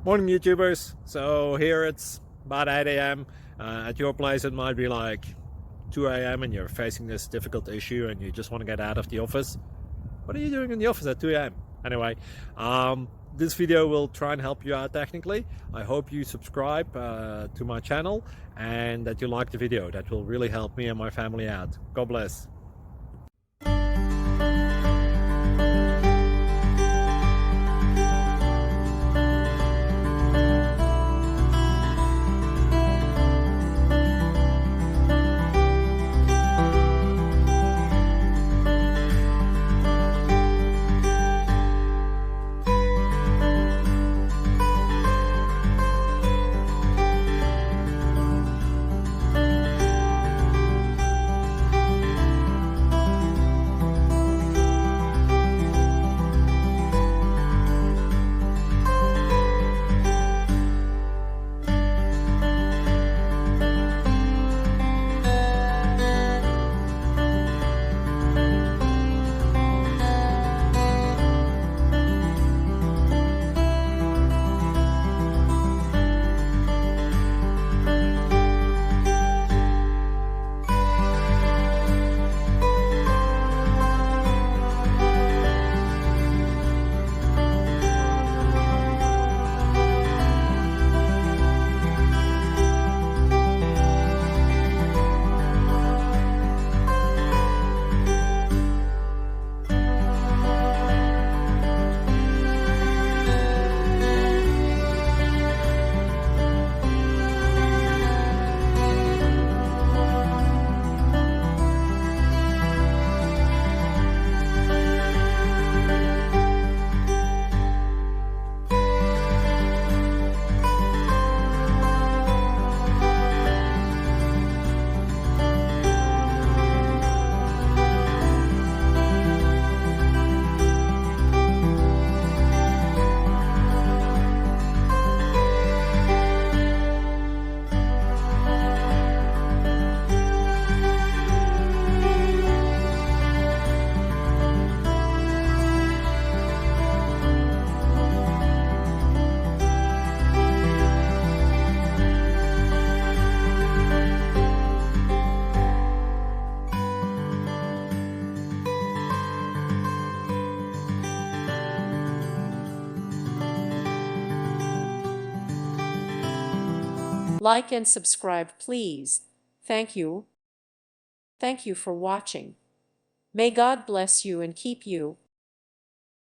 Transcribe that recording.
Morning, YouTubers. So here it's about 8 a.m. At your place, it might be like 2 a.m. and you're facing this difficult issue and you just want to get out of the office. What are you doing in the office at 2 a.m.? Anyway, this video will try and help you out technically. I hope you subscribe to my channel and that you like the video. That will really help me and my family out. God bless. Like and subscribe, please. Thank you. Thank you for watching. May God bless you and keep you.